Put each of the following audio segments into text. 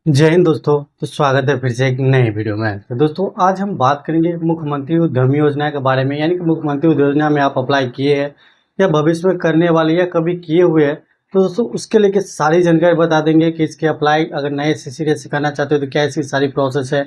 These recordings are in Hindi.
जय हिंद दोस्तों। तो स्वागत है फिर से एक नए वीडियो में। तो दोस्तों आज हम बात करेंगे मुख्यमंत्री उद्यमी योजना के बारे में, यानी कि मुख्यमंत्री उद्यमी योजना में आप अप्लाई किए हैं या भविष्य में करने वाले या कभी किए हुए हैं। तो दोस्तों उसके लेके सारी जानकारी बता देंगे कि इसके अप्लाई अगर नए सिरे से करना चाहते हो तो क्या इसकी सारी प्रोसेस है।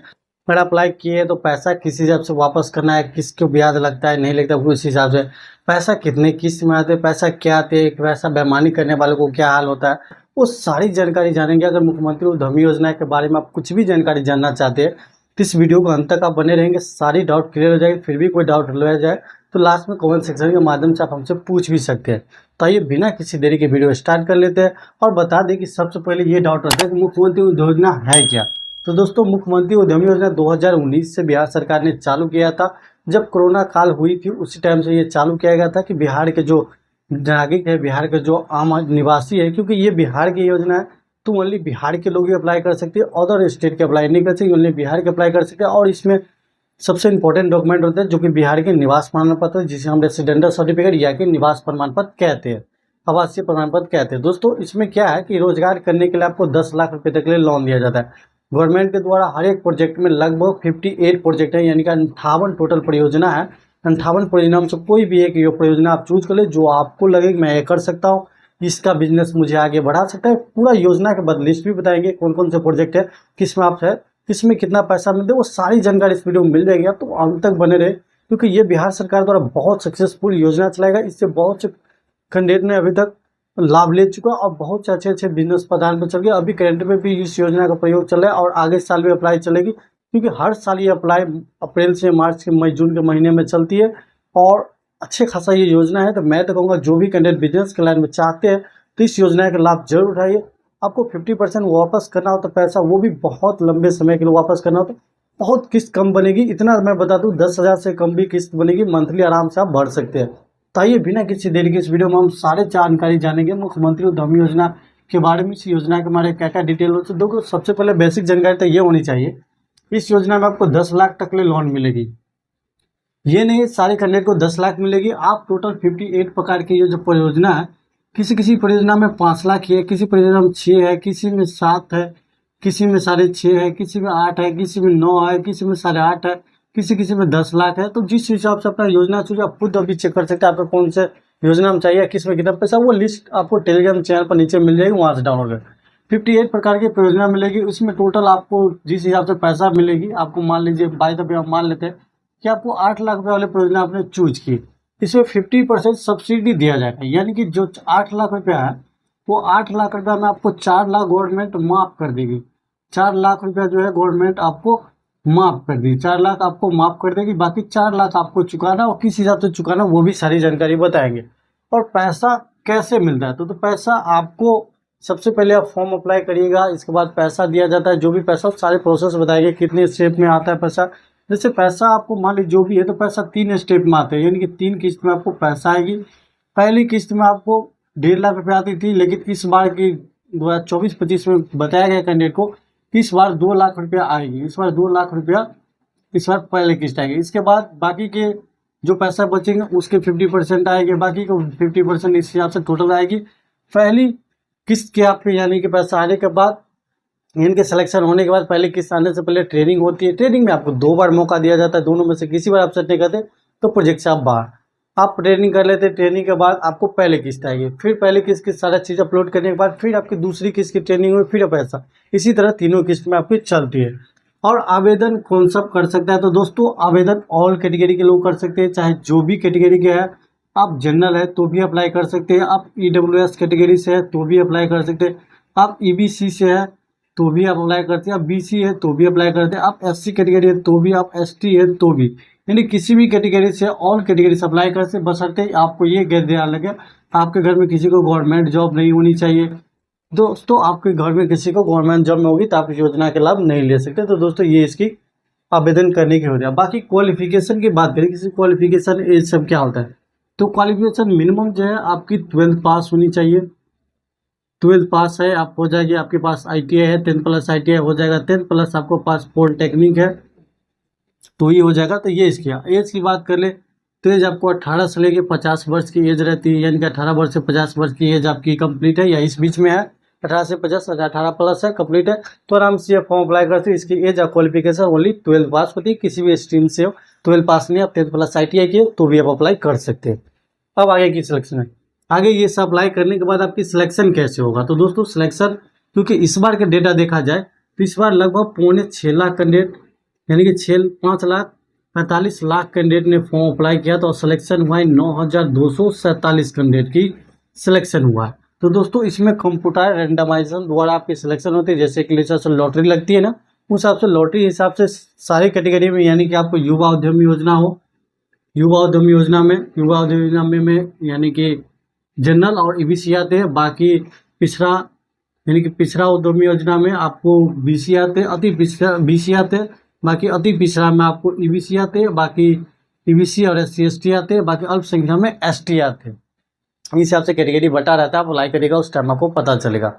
अगर अप्लाई किए हैं तो पैसा किस हिसाब से वापस करना है, किसको ब्याज लगता है नहीं लगता, उस हिसाब से पैसा कितने किस्त में आते हैं, पैसा क्या आते हैं, पैसा बेईमानी करने वालों को क्या हाल होता है, वो सारी जानकारी जानेंगे। अगर मुख्यमंत्री उद्यमी योजना के बारे में आप कुछ भी जानकारी जानना चाहते हैं तो इस वीडियो को अंत तक आप बने रहेंगे, सारी डाउट क्लियर हो जाएगी। फिर भी कोई डाउट रह जाए तो लास्ट में कमेंट सेक्शन के माध्यम से आप हमसे पूछ भी सकते हैं। तो आइए बिना किसी देरी के वीडियो स्टार्ट कर लेते हैं और बता दें कि सबसे पहले ये डाउट रहता है कि मुख्यमंत्री उद्यमी योजना है क्या। तो दोस्तों मुख्यमंत्री उद्यमी योजना 2019 से बिहार सरकार ने चालू किया था। जब कोरोना काल हुई थी उसी टाइम से ये चालू किया गया था कि बिहार के जो नागरिक है, बिहार के जो आम निवासी है, क्योंकि ये बिहार की योजना है तो ओनली बिहार के लोग ही अप्लाई कर सकते हैं, अदर स्टेट के अप्लाई नहीं कर सकते, ओनली बिहार के अप्लाई कर सकते हैं। और इसमें सबसे इंपॉर्टेंट डॉक्यूमेंट होते हैं जो कि बिहार के निवास प्रमाण पत्र, जिसे हम रेसिडेंटल सर्टिफिकेट या कि निवास प्रमाण पत्र कहते हैं, आवासीय प्रमाण पत्र कहते हैं। दोस्तों इसमें क्या है कि रोजगार करने के लिए आपको 10 लाख रुपए तक के लिए लोन दिया जाता है गवर्नमेंट के द्वारा। हर एक प्रोजेक्ट में लगभग 58 प्रोजेक्ट है, यानी कि 58 टोटल परियोजना है। 58 परियोजना में से कोई भी एक ये परियोजना आप चूज कर ले जो आपको लगे कि मैं ये कर सकता हूँ, इसका बिजनेस मुझे आगे बढ़ा सकता है। पूरा योजना के बाद लिस्ट भी बताएंगे कौन कौन से प्रोजेक्ट है, किस में आप है, किसमें कितना पैसा मिलता है, वो सारी जानकारी इस वीडियो में मिल जाएगी। आप तो अंत तक बने रहे क्योंकि ये बिहार सरकार द्वारा बहुत सक्सेसफुल योजना चलाएगा। इससे बहुत से कैंडिडेट ने अभी तक लाभ ले चुका और बहुत से अच्छे अच्छे बिजनेस प्रदान पर चल गए। अभी करंट में भी इस योजना का प्रयोग चल रहा है और आगे साल भी अप्लाई चलेगी, क्योंकि हर साल ये अप्लाई अप्रैल से मार्च के मई जून के महीने में चलती है और अच्छे खासा ये योजना है। तो मैं तो कहूँगा जो भी कैंडिडेट बिजनेस के लाइन में चाहते हैं तो इस योजना का लाभ जरूर उठाइए। आपको 50% वापस करना हो तो पैसा, वो भी बहुत लंबे समय के लिए वापस करना हो तो बहुत किस्त कम बनेगी। इतना मैं बता दूं 10,000 से कम भी किस्त बनेगी, मंथली आराम से आप भर सकते हैं। तो आइए बिना किसी देरी के इस वीडियो में हम सारे जानकारी जानेंगे मुख्यमंत्री उद्यमी योजना के बारे में। इस योजना के बारे में क्या क्या डिटेल हो, तो देखो सबसे पहले बेसिक जानकारी तो ये होनी चाहिए, इस योजना में आपको 10 लाख तक ले लोन मिलेगी। ये नहीं सारे कैंडिडेट को 10 लाख मिलेगी। आप टोटल 58 प्रकार की ये जो परियोजना है, किसी किसी परियोजना में 5 लाख ही है, किसी परियोजना में 6 है, किसी में 7 है, किसी में 6.5 है, किसी में 8 है, किसी में 9 है, किसी में 8.5 है, किसी किसी में 10 लाख है। तो जिस हिसाब से अपना योजना चुनिए, आप खुद अभी चेक कर सकते हैं आपको कौन से योजना में चाहिए, किस में कितना पैसा। वो लिस्ट आपको टेलीग्राम चैनल पर नीचे मिल जाएगी, वहाँ से डाउनलोड कर 58 प्रकार की परियोजना मिलेगी। उसमें टोटल आपको जिस हिसाब से पैसा मिलेगी, आपको मान लीजिए बाई द वे हम मान लेते हैं कि आपको 8 लाख रुपये वाले परियोजना आपने चूज की, इसमें 50% सब्सिडी दिया जाएगा। यानी कि जो 8 लाख रुपया है वो 8 लाख रुपया में आपको 4 लाख गवर्नमेंट माफ कर देगी। 4 लाख रुपया जो है गवर्नमेंट आपको माफ कर देगी, 4 लाख आपको माफ कर देगी। बाकी 4 लाख आपको चुकाना और किस हिसाब से चुकाना वो भी सारी जानकारी बताएंगे। और पैसा कैसे मिलता है, तो पैसा आपको सबसे पहले आप फॉर्म अप्लाई करिएगा, इसके बाद पैसा दिया जाता है। जो भी पैसा सारे प्रोसेस बताएंगे कितने स्टेप में आता है पैसा। जैसे पैसा आपको मान लीजिए जो भी है तो पैसा 3 स्टेप में आते हैं, यानी कि 3 किस्त में आपको पैसा आएगी। पहली किस्त में आपको 1.5 लाख रुपये आती थी, लेकिन इस बार की 2024-25 में बताया गया कैंडिडेट को कि इस बार 2 लाख रुपया आएगी। इस बार 2 लाख रुपया इस बार पहले किस्त आएगी। इसके बाद बाकी के जो पैसा बचेंगे उसके 50% आएंगे, बाकी को 50% इस हिसाब से टोटल आएगी। पहली किस्त के आपके यानी कि पैसा आने के बाद, इनके सिलेक्शन होने के बाद पहले किस्त आने से पहले ट्रेनिंग होती है। ट्रेनिंग में आपको 2 बार मौका दिया जाता है, दोनों में से किसी बार आप सेट नहीं करते तो प्रोजेक्ट से आप बाहर। आप ट्रेनिंग कर लेते हैं, ट्रेनिंग के बाद आपको पहले किस्त आएगी, फिर पहले किस्त की सारा चीज़ अपलोड करने के बाद फिर आपकी दूसरी किस्त की ट्रेनिंग हुई, फिर पैसा। इसी तरह तीनों किस्त में आपकी चलती है। और आवेदन कौन सब कर सकता है, तो दोस्तों आवेदन ऑल कैटेगरी के लोग कर सकते हैं, चाहे जो भी कैटेगरी के हैं। आप जनरल है तो भी अप्लाई कर सकते हैं, आप EWS कैटेगरी से है तो भी अप्लाई कर सकते हैं, आप EBC से है तो भी आप अप्लाई करते हैं, आप BC है तो भी अप्लाई करते हैं, आप SC कैटेगरी है तो भी, आप ST है तो भी, यानी किसी भी कैटेगरी से ऑल कैटेगरी से अप्लाई करते, बशर्ते आपको ये ध्यान लगे आपके घर में किसी को गवर्नमेंट जॉब नहीं होनी चाहिए। दोस्तों आपके घर में किसी को गवर्नमेंट जॉब में होगी तो आप इस योजना के लाभ नहीं ले सकते। तो दोस्तों ये इसकी आवेदन करने की हो जाए। बाकी क्वालिफिकेशन की बात करें, किसी क्वालिफिकेशन एज सब क्या होता है, तो क्वालिफिकेशन मिनिमम जो है आपकी 12th पास होनी चाहिए। 12th पास है आप हो जाएगी, आपके पास ITI है 10+ ITI हो जाएगा, 10+ आपको पास पॉलिटेक्निक है तो ये हो जाएगा। तो ये इसकी एज की बात कर ले तो एज आपको 18 से लेके 50 वर्ष की एज रहती है, यानी कि 18 वर्ष से 50 वर्ष की एज आपकी कंप्लीट है या इस बीच में है, 18 से 50, 18 प्लस है, कंप्लीट है, तो आराम से ये फॉर्म अप्लाई करते हैं। इसकी एज और क्वालिफिकेशन ओनली 12 पास होती है, किसी भी स्ट्रीम से हो, 12 पास नहीं, आप 10 प्लस ITI की तो भी आप अप्लाई कर सकते हैं। अब आगे की सिलेक्शन है, आगे ये सब अप्लाई करने के बाद आपकी सिलेक्शन कैसे होगा। तो दोस्तों सिलेक्शन, क्योंकि इस बार का डेटा देखा जाए तो इस बार लगभग 6.25 लाख कैंडिडेट, यानी कि 5,45,00,000 कैंडिडेट ने फॉर्म अप्लाई किया, तो सिलेक्शन हुआ है 9,247 कैंडिडेट की सिलेक्शन हुआ है। तो दोस्तों इसमें कंप्यूटर रेंडमाइजेशन द्वारा आपकी सिलेक्शन होती है, जैसे कि जैसे लॉटरी लगती है ना, उस हिसाब से लॉटरी हिसाब से सारी कैटेगरी में, यानी कि आपको युवा उद्यमी योजना हो, युवा उद्यमी योजना में यानी कि जनरल और EBC आते हैं, बाकी पिछड़ा यानी कि पिछड़ा उद्यमी योजना में आपको BC आते हैं, अति पिछड़ा BC आते हैं, बाकी अति पिछड़ा में आपको EBC आते हैं, बाकी EBC और SC ST आते हैं, बाकी अल्पसंख्यक में ST आते हैं। इस हिसाब से कैटेगरी बटा रहता है, आप अप्लाई करेगा उस टाइम आपको पता चलेगा।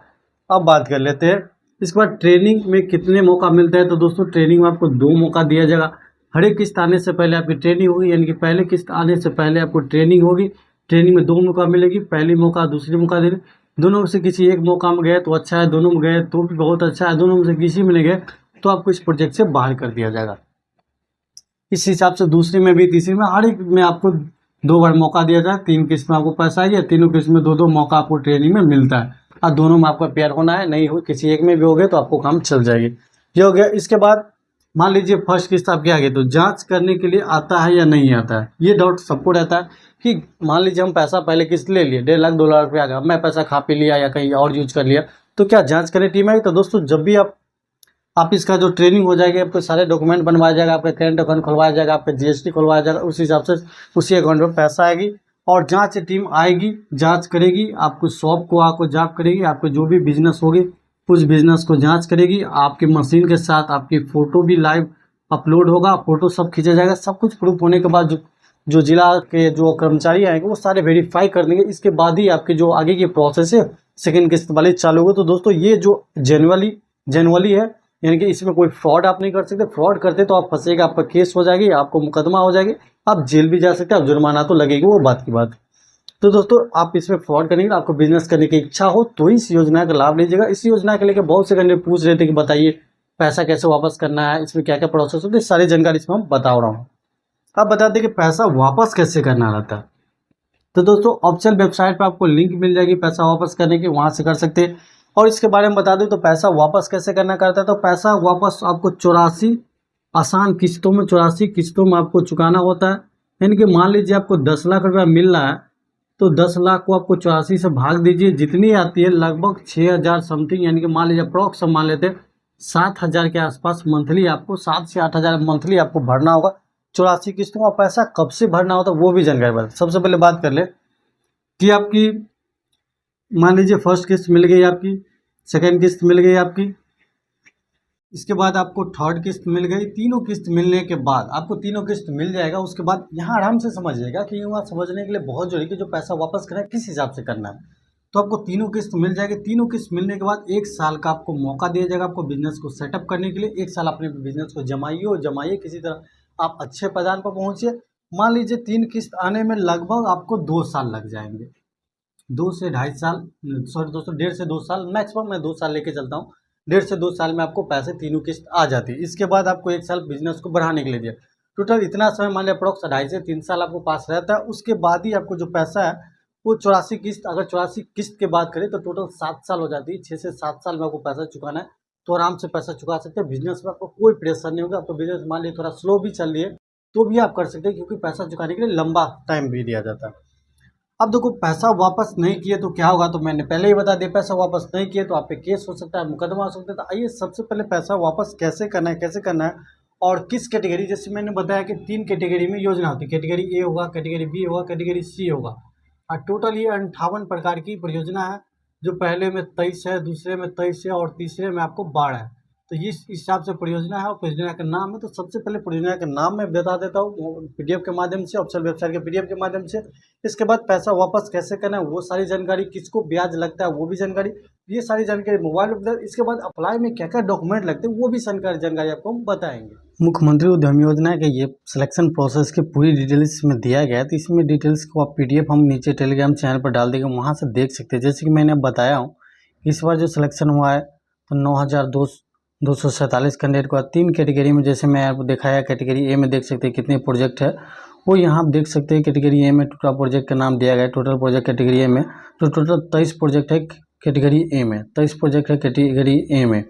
अब बात कर लेते हैं इसके बाद ट्रेनिंग में कितने मौका मिलता है। तो दोस्तों ट्रेनिंग में आपको 2 मौका दिया जाएगा। हर एक किस्त आने से पहले आपकी ट्रेनिंग होगी, यानी कि पहले किस्त आने से पहले आपको ट्रेनिंग होगी। ट्रेनिंग में 2 मौका मिलेगी, पहली मौका दूसरी मौका देने। दोनों में से किसी एक मौका में गए तो अच्छा है, दोनों में गए तो भी बहुत अच्छा है, दोनों में से किसी में नहीं गए तो आपको इस प्रोजेक्ट से बाहर कर दिया जाएगा। इस हिसाब से दूसरी में भी तीसरी में हर एक में आपको 2 बार मौका दिया जाए। 3 किस्त में आपको पैसा आएगा, तीनों किस्त में 2-2 मौका आपको ट्रेनिंग में मिलता है, और दोनों में आपको पेयर होना है, नहीं हो किसी एक में भी हो गए तो आपको काम चल जाएगी। ये हो गया। इसके बाद मान लीजिए फर्स्ट किस्त आपके आ गई, तो जांच करने के लिए आता है या नहीं आता है, ये डाउट सबको रहता है कि मान लीजिए हम पैसा पहले किस्त ले लिए, 1.5 लाख 2 लाख रुपये आ गया, मैं पैसा खा पी लिया या कहीं और यूज कर लिया, तो क्या जाँच करने टीम आएगी। तो दोस्तों जब भी आप इसका जो ट्रेनिंग हो जाएगी, आपके सारे डॉक्यूमेंट बनवाया जाएगा, आपका करेंट अकाउंट खुलवाया जाएगा, आपका GST खुलवाया जाएगा, उस हिसाब से उसी अकाउंट में पैसा आएगी, और जांच टीम आएगी, जांच करेगी, आपको शॉप को आकर जांच करेगी, आपको जो भी बिजनेस होगी उस बिजनेस को जांच करेगी, आपकी मशीन के साथ आपकी फ़ोटो भी लाइव अपलोड होगा, फ़ोटो सब खींचा जाएगा। सब कुछ प्रूफ होने के बाद जो जिला के जो कर्मचारी आएंगे वो सारे वेरीफाई कर देंगे, इसके बाद ही आपकी जो आगे की प्रोसेस है सेकेंड किस्त वाली चालू होगी। तो दोस्तों ये जो जेनुअली है, यानी कि इसमें कोई फ्रॉड आप नहीं कर सकते। फ्रॉड करते तो आप फंसेगा, आपका केस हो जाएगी, आपको मुकदमा हो जाएगी, आप जेल भी जा सकते हैं, आप जुर्माना तो लगेगी, वो बात की बात। तो दोस्तों आप इसमें फ्रॉड करेंगे, आपको बिजनेस करने की इच्छा हो तो इस योजना का लाभ लीजिएगा। इस योजना के लेकर बहुत से कैंडिडेट पूछ रहे थे कि बताइए पैसा कैसे वापस करना है, इसमें क्या क्या प्रोसेस होती है, सारी जानकारी इसमें हम बता रहा हूँ। अब बता दें कि पैसा वापस कैसे करना रहता है। तो दोस्तों ऑफिशियल वेबसाइट पर आपको लिंक मिल जाएगी पैसा वापस करने की, वहाँ से कर सकते हैं। और इसके बारे में बता दूं तो पैसा वापस कैसे करना करता है। तो पैसा वापस आपको 84 आसान किस्तों में 84 किस्तों में आपको चुकाना होता है। यानी कि मान लीजिए आपको 10 लाख रुपया मिल रहा है, तो 10 लाख को आपको 84 से भाग दीजिए, जितनी आती है लगभग 6,000 समथिंग, यानी कि मान लीजिए अप्रॉक्स मान लेते हैं 7,000 के आसपास मंथली, आपको 7 से 8,000 मंथली आपको भरना होगा 84 किस्तों का। पैसा कब से भरना होता है वो भी जानकारी बता। सबसे पहले बात कर ले कि आपकी मान लीजिए फर्स्ट किस्त मिल गई आपकी, सेकेंड किस्त मिल गई आपकी, इसके बाद आपको थर्ड किस्त मिल गई। तीनों किस्त मिलने के बाद आपको तीनों किस्त मिल जाएगा। उसके बाद यहाँ आराम से समझिएगा कि यहाँ समझने के लिए बहुत जरूरी कि जो पैसा वापस करना है किस हिसाब से करना है। तो आपको तीनों किस्त मिल जाएगी। तीनों किस्त मिलने के बाद 1 साल का आपको मौका दिया जाएगा आपको बिजनेस को सेटअप करने के लिए। 1 साल अपने बिजनेस को जमाइए किसी तरह आप अच्छे पैदान पर पहुँचिए। मान लीजिए 3 किस्त आने में लगभग आपको 2 साल लग जाएंगे, 2 से 2.5 साल, सॉरी दोस्तों 1.5 से 2 साल, मैक्सिमम मैं 2 साल लेके चलता हूँ। 1.5 से 2 साल में आपको पैसे तीनों किस्त आ जाती है। इसके बाद आपको 1 साल बिजनेस को बढ़ाने के लिए दिया, टोटल इतना समय मान लिया अप्रॉक्स 2.5 से 3 साल आपको पास रहता है। उसके बाद ही आपको जो पैसा है वो 84 किस्त, अगर 84 किस्त की बात करें तो टोटल 7 साल हो जाती है। 6 से 7 साल में आपको पैसा चुकाना है, तो आराम से पैसा चुका सकते हैं। बिजनेस में आपको कोई प्रेशर नहीं होगा। आपको बिजनेस मान लीजिए थोड़ा स्लो भी चल रही है तो भी आप कर सकते हैं, क्योंकि पैसा चुकाने के लिए लंबा टाइम भी दिया जाता है। अब देखो पैसा वापस नहीं किए तो क्या होगा, तो मैंने पहले ही बता दिया। पैसा वापस नहीं किए तो आप पे केस हो सकता है, मुकदमा हो सकता है। तो आइए सबसे पहले पैसा वापस कैसे करना है और किस कैटेगरी, जैसे मैंने बताया कि 3 कैटेगरी में योजना होती है। कैटेगरी ए होगा, कैटेगरी बी होगा, कैटेगरी सी होगा। और टोटल ये 58 प्रकार की परियोजना है, जो पहले में 23 है, दूसरे में 23 है और तीसरे में आपको 12 है। तो इस हिसाब से परियोजना है और परियोजना का नाम है। तो सबसे पहले परियोजना का नाम मैं बता देता हूँ PDF के माध्यम से, ऑफिशियल वेबसाइट के PDF के माध्यम से। इसके बाद पैसा वापस कैसे करना है वो सारी जानकारी, किसको ब्याज लगता है वो भी जानकारी, ये सारी जानकारी मोबाइल पर। इसके बाद अप्लाई में क्या क्या डॉक्यूमेंट लगते हैं वो भी जानकारी आपको हम बताएंगे। मुख्यमंत्री उद्यमी योजना के ये सिलेक्शन प्रोसेस की पूरी डिटेल्स में दिया गया है। तो इसमें डिटेल्स को आप PDF हम नीचे टेलीग्राम चैनल पर डाल देंगे, वहाँ से देख सकते हैं। जैसे कि मैंने बताया हूँ इस बार जो सिलेक्शन हुआ है तो 9,247 कैंडिडेट को 3 कैटेगरी में, जैसे मैं आपको दिखाया कैटेगरी ए में देख सकते हैं कितने प्रोजेक्ट है, वो यहाँ आप देख सकते हैं। कैटेगरी ए में टोटल प्रोजेक्ट का नाम दिया गया है। टोटल प्रोजेक्ट कैटेगरी ए में तो टोटल 23 प्रोजेक्ट है कैटेगरी ए में, 23 प्रोजेक्ट है कैटेगरी ए में।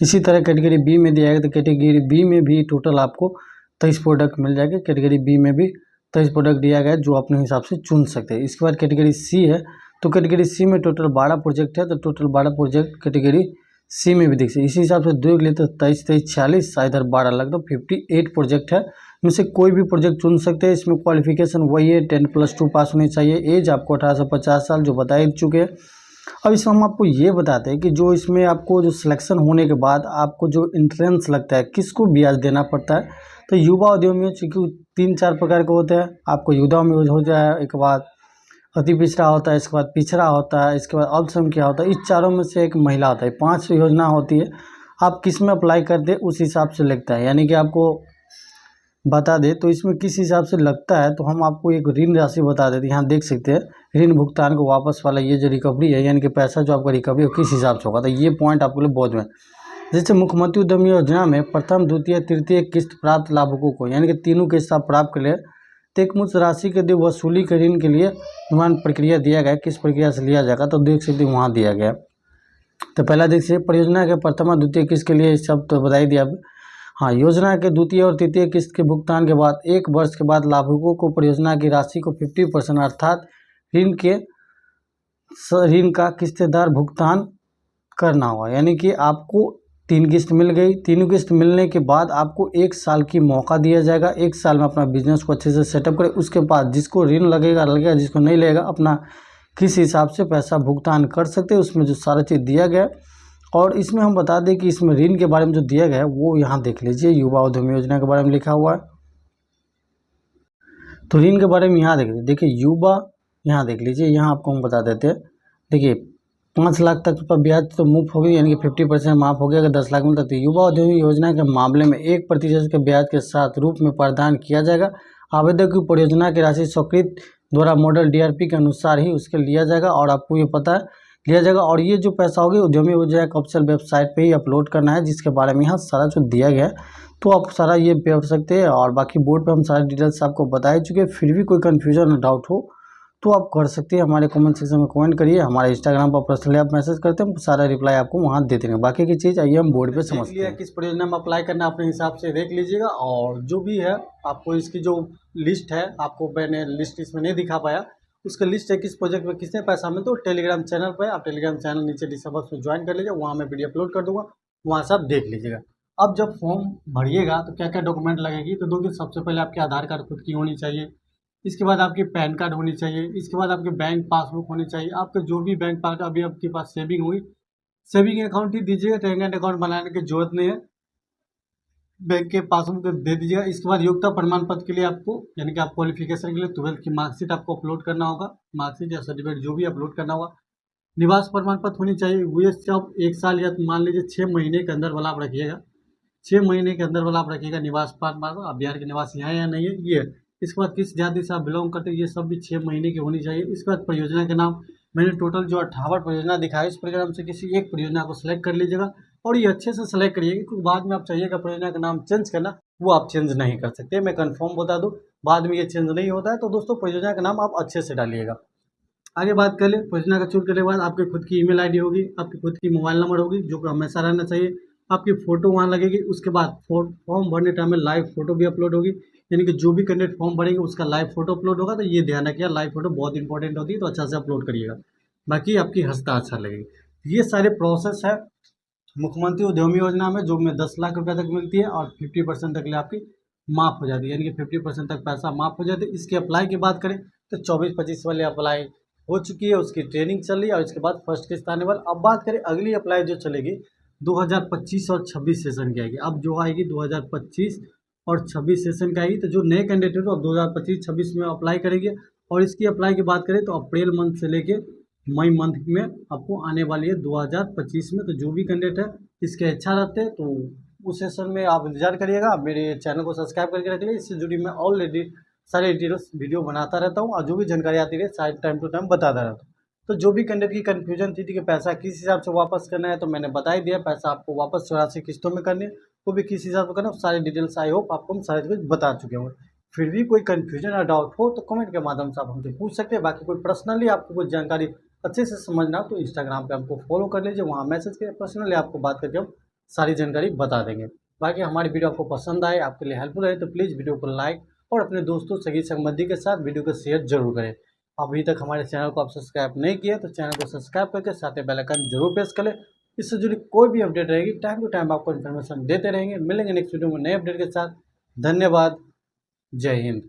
इसी तरह कैटेगरी बी में दिया गया तो कैटेगरी बी में भी टोटल आपको 23 प्रोडक्ट मिल जाएगा। कैटेगरी बी में भी 23 प्रोडक्ट दिया गया है जो अपने हिसाब से चुन सकते हैं। इसके बाद कैटेगरी सी है तो कैटेगरी सी में टोटल 12 प्रोजेक्ट है, तो टोटल 12 प्रोजेक्ट कैटेगरी सी में भी देख सकते। इसी हिसाब से देख लेते तो 23 23 46 इधर 12 लगभग 58 प्रोजेक्ट है। इनमें से कोई भी प्रोजेक्ट चुन सकते हैं। इसमें क्वालिफिकेशन वही है, 10+2 पास होनी चाहिए। एज आपको 18 से 50 साल जो बता ही चुके हैं। अब इसमें हम आपको ये बताते हैं कि जो इसमें आपको जो सिलेक्शन होने के बाद आपको जो इंट्रेंस लगता है किसको ब्याज देना पड़ता है, तो युवा उद्यमियों चूँकि 3-4 प्रकार के होते हैं। आपको युवा में हो जाए, एक बाद अति पिछड़ा होता है, इसके बाद पिछड़ा होता है, इसके बाद अल्पसंख्यक होता है। इस चारों में से एक महिला होता है। 5 योजना होती है। आप किस में अप्लाई करते उस हिसाब से लगता है, यानी कि आपको बता दें तो इसमें किस हिसाब से लगता है तो हम आपको एक ऋण राशि बता देते हैं। यहाँ देख सकते हैं ऋण भुगतान को वापस वाला ये जो रिकवरी है, यानी कि पैसा जो आपका रिकवरी हो किस हिसाब से होगा, तो ये पॉइंट आपके लिए बहुत में। जैसे मुख्यमंत्री उद्यमी योजना में प्रथम द्वितीय तृतीय किस्त प्राप्त लाभुकों को, यानी कि तीनों किस्त आप प्राप्त कर ले तो एक मुश्त राशि के लिए वसूली के ऋण के लिए निर्माण प्रक्रिया दिया गया। किस प्रक्रिया से लिया जाएगा तो देख सकते हैं वहाँ दिया गया। तो पहला देखिए परियोजना के प्रथम और द्वितीय किस्त के लिए सब तो बता ही दिया। हाँ, योजना के द्वितीय और तृतीय किस्त के भुगतान के बाद 1 वर्ष के बाद लाभुकों को परियोजना की राशि को 50% अर्थात ऋण का किस्तेदार भुगतान करना होगा। यानी कि आपको 3 किस्त मिल गई। तीनों किस्त मिलने के बाद आपको 1 साल की मौका दिया जाएगा। 1 साल में अपना बिजनेस को अच्छे से सेटअप करें। उसके बाद जिसको ऋण लगेगा, जिसको नहीं लगेगा अपना किस हिसाब से पैसा भुगतान कर सकते हैं, उसमें जो सारा चीज़ दिया गया। और इसमें हम बता दें कि इसमें ऋण के बारे में जो दिया गया है वो यहाँ देख लीजिए, युवा उद्यमी योजना के बारे में लिखा हुआ है। तो ऋण के बारे में यहाँ देखिए युवा, यहाँ देख लीजिए, यहाँ आपको हम बता देते हैं। देखिए 5 लाख तक पर ब्याज तो मुफ्त होगी, यानी कि 50% माफ़ हो गया। अगर 10 लाख मिलता तो युवा उद्यमी योजना के मामले में 1% के ब्याज के साथ रूप में प्रदान किया जाएगा। आवेदक की परियोजना की राशि स्वीकृत द्वारा मॉडल DRP के अनुसार ही उसके लिया जाएगा और आपको ये पता है लिया जाएगा। और ये जो पैसा होगी उद्यमी योजना के ऑफिशियल वेबसाइट पे ही अपलोड करना है, जिसके बारे में यहाँ सारा जो दिया गया है तो आप सारा ये पढ़ सकते हैं। और बाकी बोर्ड पे हम सारे डिटेल्स आपको बता ही चुके हैं। फिर भी कोई कन्फ्यूजन और डाउट हो तो आप कर सकते हैं, हमारे कमेंट सेक्शन में कमेंट करिए। हमारे इंस्टाग्राम पर पर्सनली आप मैसेज करते हैं, सारा रिप्लाई आपको वहाँ दे देंगे। बाकी की चीज़ आइए हम बोर्ड पे समझते हैं। किस परियोजना में अप्लाई करना अपने हिसाब से देख लीजिएगा। और जो भी है आपको इसकी जो लिस्ट है, आपको मैंने लिस्ट इसमें नहीं दिखा पाया, उसका लिस्ट है किस प्रोजेक्ट में किसने पैसा मिले, तो टेलीग्राम चैनल पर आप टेलीग्राम चैनल नीचे डिस्क्रिप्शन बॉक्स में ज्वाइन कर लीजिए। वहाँ मैं वीडियो अपलोड कर दूँगा, वहाँ से आप देख लीजिएगा। अब जब फॉर्म भरिएगा तो क्या क्या डॉक्यूमेंट लगेगी, तो देखिए सबसे पहले आपके आधार कार्ड खुद की होनी चाहिए। इसके बाद आपकी पैन कार्ड होनी चाहिए। इसके बाद आपके बैंक पासबुक होनी चाहिए। आपके जो भी बैंक पास अभी आपके पास सेविंग हुई, सेविंग अकाउंट ही दीजिएगा, ट्रेंगेंट अकाउंट बनाने की जरूरत नहीं है, बैंक के पासबुक दे दीजिएगा। इसके बाद योग्यता प्रमाण पत्र के लिए आपको, यानी कि आप क्वालिफिकेशन के लिए 12th की मार्कशीट आपको अपलोड करना होगा, मार्कशीट या सर्टिफिकेट जो भी अपलोड करना होगा। निवास प्रमाण पत्र होनी चाहिए। वो सब 1 साल या मान लीजिए 6 महीने के अंदर वाला आप रखिएगा। 6 महीने के अंदर वाला आप रखिएगा निवास प्रमाण पत्र। आप बिहार के निवासी हैं या नहीं है ये। इसके बाद किस जाति से आप बिलोंग करते हैं, ये सब भी 6 महीने की होनी चाहिए। इसके बाद परियोजना के नाम, मैंने टोटल जो 58 परियोजना दिखाई, इस परियोजना में से किसी एक परियोजना को सिलेक्ट कर लीजिएगा और ये अच्छे से सिलेक्ट करिएगा, क्योंकि बाद में आप चाहिएगा परियोजना का नाम चेंज करना, वो आप चेंज नहीं कर सकते। मैं कंफर्म बता दूँ, बाद में ये चेंज नहीं होता है। तो दोस्तों परियोजना का नाम आप अच्छे से डालिएगा। आगे बात कर ले, परियोजना का चुन करने के बाद आपकी खुद की ईमेल आईडी होगी, आपकी खुद की मोबाइल नंबर होगी जो कि हमेशा रहना चाहिए। आपकी फ़ोटो वहाँ लगेगी। उसके बाद फॉर्म भरने टाइम में लाइव फ़ोटो भी अपलोड होगी, यानी कि जो भी कैंडिडेट फॉर्म भरेंगे उसका लाइव फ़ोटो अपलोड होगा। तो ये ध्यान रखिएगा, लाइव फ़ोटो बहुत इंपॉर्टेंट होती है, तो अच्छा से अपलोड करिएगा, बाकी आपकी हस्ता अच्छा लगेगी। ये सारे प्रोसेस है मुख्यमंत्री उद्यमी योजना में, जो में 10 लाख रुपये तक मिलती है और 50% तक लिए आपकी माफ़ हो जाती है, यानी कि 50% तक पैसा माफ़ हो जाती है। इसके अप्लाई की बात करें तो 24-25 वाले अप्लाई हो चुकी है, उसकी ट्रेनिंग चल रही है और इसके बाद फर्स्ट किस्त आने वाला। अब बात करें अगली अप्लाई जो चलेगी 2025 और 26 सेशन की आएगी। अब जो आएगी 2025 और 26 सेशन की आएगी, तो जो नए कैंडिडेट हो 2025-26 में अप्लाई करेंगे। और इसकी अप्लाई की बात करें तो अप्रैल मंथ से लेके मई मंथ में आपको आने वाली है 2025 में। तो जो भी कैंडिडेट है इसके अच्छा रहते हैं तो उस सेशन में आप इंतजार करिएगा। मेरे चैनल को सब्सक्राइब करके रख लीजिए, इससे जुड़ी मैं ऑलरेडी सारे डिटेल्स वीडियो बनाता रहता हूँ और जो भी जानकारी आती है सारे टाइम टू टाइम बताता रहता हूँ। तो जो भी कैंडिडेट की कन्फ्यूजन थी कि पैसा किस हिसाब से वापस करना है, तो मैंने बता ही दिया। पैसा आपको वापस 84 किस्तों में करनी है, वो भी किस हिसाब से करना है, सारी डिटेल्स आई होप आपको हम सारी कुछ बता चुके होंगे। फिर भी कोई कन्फ्यूजन या डाउट हो तो कमेंट के माध्यम से आप हमसे पूछ सकते हैं। बाकी कोई पर्सनली आपको कुछ जानकारी अच्छे से समझना हो तो इंस्टाग्राम पे हमको फॉलो कर लीजिए, वहाँ मैसेज करिए, पर्सनली आपको बात करके हम सारी जानकारी बता देंगे। बाकी हमारी वीडियो आपको पसंद आए, आपके लिए हेल्पफुल रहे, तो प्लीज़ वीडियो को लाइक और अपने दोस्तों सगी संबंधी के साथ वीडियो को शेयर जरूर करें। अभी तक हमारे चैनल को आप सब्सक्राइब नहीं किया तो चैनल को सब्सक्राइब करके साथ ही बेल आइकन जरूर प्रेस कर लें। इससे जुड़ी कोई भी अपडेट रहेगी टाइम टू टाइम आपको इन्फॉर्मेशन देते रहेंगे। मिलेंगे नेक्स्ट वीडियो में नए अपडेट के साथ। धन्यवाद। जय हिंद।